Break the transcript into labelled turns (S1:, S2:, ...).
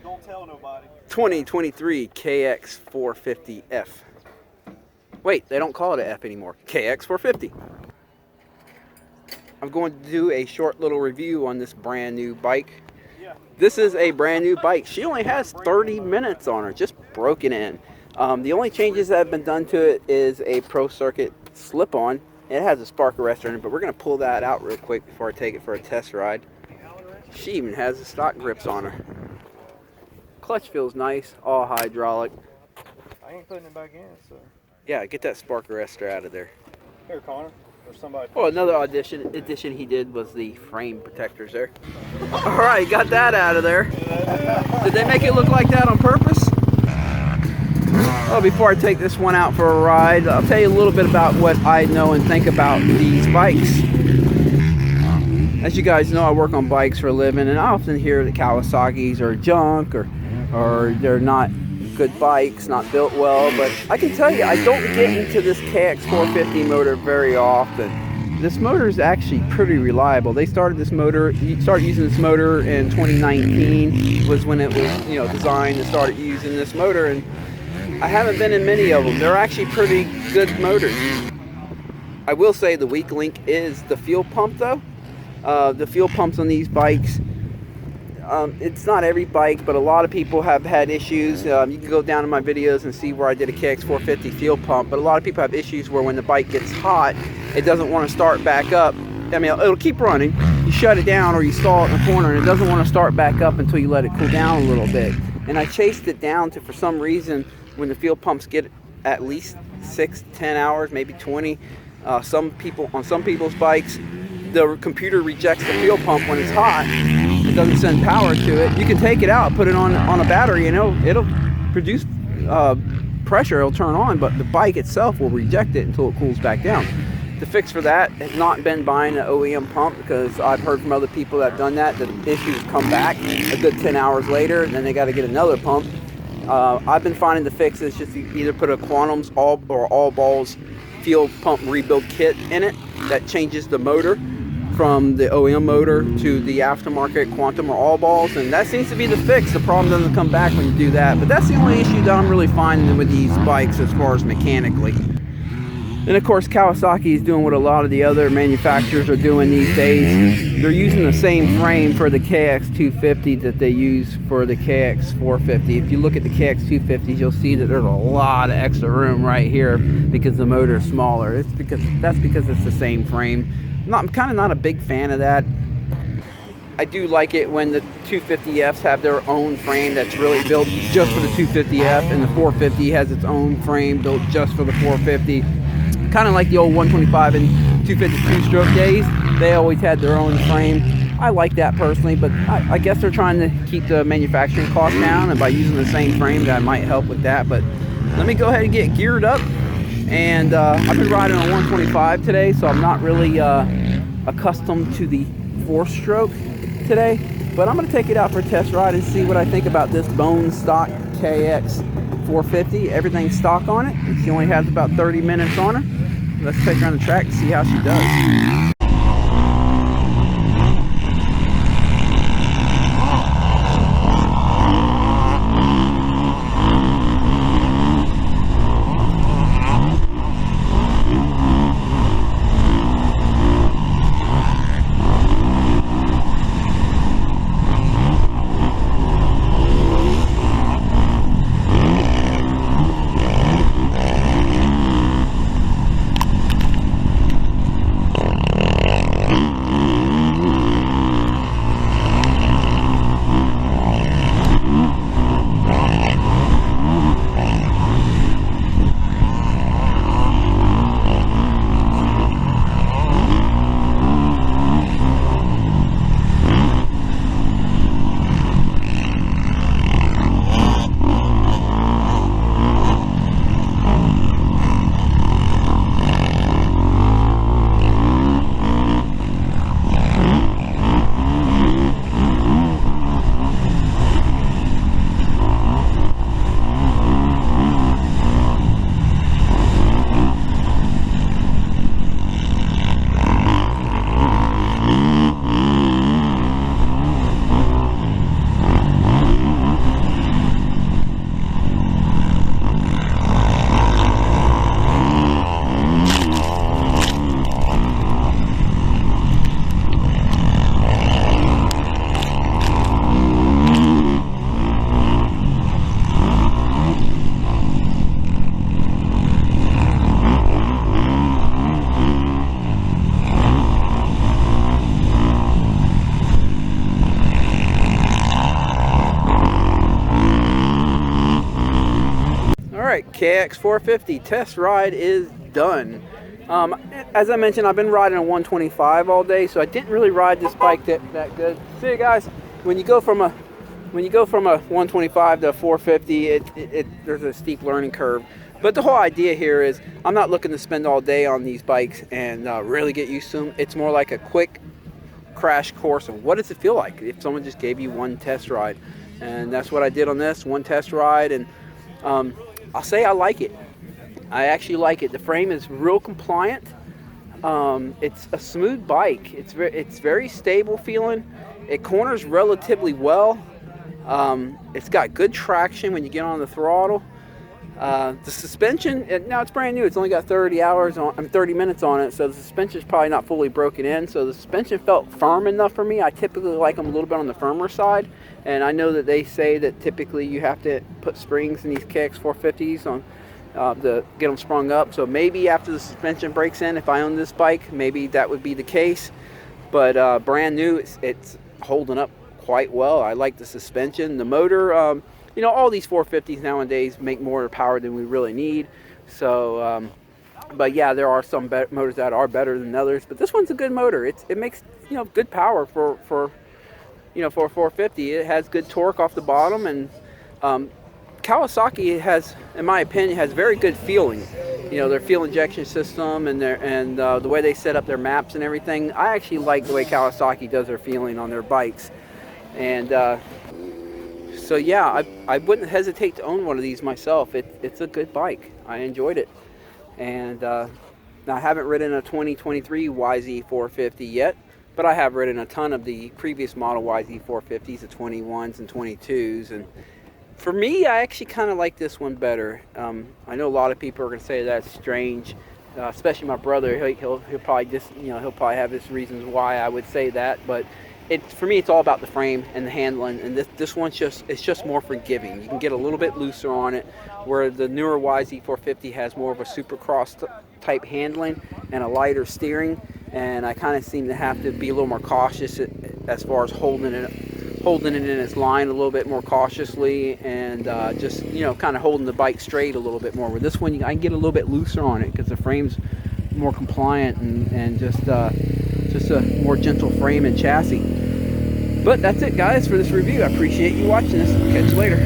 S1: Don't tell nobody.
S2: 2023 KX450F. Wait, they don't call it an F anymore. KX450. I'm going to do a short little review on this brand new bike. This is a brand new bike. She only has 30 minutes on her, just broken in. The only changes that have been done to it is a Pro Circuit slip-on. It has a spark arrestor in it, but we're going to pull that out real quick before I take it for a test ride. She even has the stock grips on her. Clutch feels nice, all hydraulic.
S1: I ain't putting it back in, so.
S2: Yeah, get that spark arrestor out of there.
S1: Here, Connor, or somebody.
S2: Oh, another addition he did was the frame protectors there. All right, got that out of there. Did they make it look like that on purpose? Well, before I take this one out for a ride, I'll tell you a little bit about what I know and think about these bikes. As you guys know, I work on bikes for a living, and I often hear that Kawasaki's are junk or they're not good bikes, not built well. But I can tell you, I don't get into this KX450 motor very often. This motor is actually pretty reliable. They started using this motor in 2019 was when it was designed and started using this motor, and I haven't been in many of them. They're actually pretty good motors. I will say the weak link is the fuel pump though. The fuel pumps on these bikes, it's not every bike, but a lot of people have had issues. You can go down to my videos and see where I did a KX450 fuel pump, but a lot of people have issues where when the bike gets hot, it doesn't want to start back up. I mean, it'll keep running. You shut it down or you stall it in the corner, and it doesn't want to start back up until you let it cool down a little bit. And I chased it down to, for some reason, when the fuel pumps get at least 6-10 hours, maybe 20. On some people's bikes, the computer rejects the fuel pump when it's hot. It doesn't send power to it. You can take it out, put it on a battery, and it'll produce pressure. It'll turn on, but the bike itself will reject it until it cools back down. The fix for that has not been buying an OEM pump, because I've heard from other people that have done that, the issues come back a good 10 hours later, and then they got to get another pump. I've been finding the fix is just either put a Quantum's all balls fuel pump rebuild kit in it that changes the motor from the OEM motor to the aftermarket Quantum or all balls, and that seems to be the fix. The problem doesn't come back when you do that, but that's the only issue that I'm really finding with these bikes as far as mechanically. And of course, Kawasaki is doing what a lot of the other manufacturers are doing these days. They're using the same frame for the KX250 that they use for the KX450. If you look at the KX250s, you'll see that there's a lot of extra room right here because the motor is smaller. That's because it's the same frame. I'm kind of not a big fan of that. I do like it when the 250Fs have their own frame that's really built just for the 250F, and the 450 has its own frame built just for the 450. Kind of like the old 125 and 250 two-stroke days. They always had their own frame. I like that personally, but I guess they're trying to keep the manufacturing cost down, and by using the same frame, that might help with that. But let me go ahead and get geared up. And I've been riding on 125 today, so I'm not really accustomed to the 4-stroke today. But I'm going to take it out for a test ride and see what I think about this bone stock KX450. Everything's stock on it. She only has about 30 minutes on her. Let's take her on the track and see how she does. Alright, KX450 test ride is done. As I mentioned, I've been riding a 125 all day, so I didn't really ride this bike that good. See you guys, when you go from a 125 to a 450, there's a steep learning curve. But the whole idea here is I'm not looking to spend all day on these bikes and really get used to them. It's more like a quick crash course of what does it feel like if someone just gave you one test ride. And that's what I did on this, one test ride, and I'll say I like it. I actually like it. The frame is real compliant. It's a smooth bike. It's very stable feeling. It corners relatively well. It's got good traction when you get on the throttle. The suspension, now it's brand new. It's only got 30 minutes on it, so the suspension's probably not fully broken in. So the suspension felt firm enough for me. I typically like them a little bit on the firmer side, and I know that they say that typically you have to put springs in these KX450s on to get them sprung up. So maybe after the suspension breaks in, if I own this bike, maybe that would be the case. But brand new, it's holding up quite well. I like the suspension, the motor. You know, all these 450s nowadays make more power than we really need. So, but yeah, there are some motors that are better than others. But this one's a good motor. It makes, you know, good power for a 450. It has good torque off the bottom, and Kawasaki has, in my opinion, has very good feeling. You know, their fuel injection system and the way they set up their maps and everything. I actually like the way Kawasaki does their feeling on their bikes, and. So yeah, I wouldn't hesitate to own one of these myself. It's a good bike. I enjoyed it. And now I haven't ridden a 2023 YZ450 yet, but I have ridden a ton of the previous model YZ450s, the 21s and 22s. And for me, I actually kind of like this one better. I know a lot of people are going to say that's strange, especially my brother. He'll probably just, you know, he'll probably have his reasons why I would say that, but for me, it's all about the frame and the handling, and this one's just more forgiving. You can get a little bit looser on it, where the newer YZ450 has more of a supercross type handling and a lighter steering, and I kind of seem to have to be a little more cautious as far as holding it in its line a little bit more cautiously, and just, you know, kind of holding the bike straight a little bit more. With this one, I can get a little bit looser on it because the frame's more compliant and just a more gentle frame and chassis. But that's it, guys, for this review. I appreciate you watching this. Catch you later.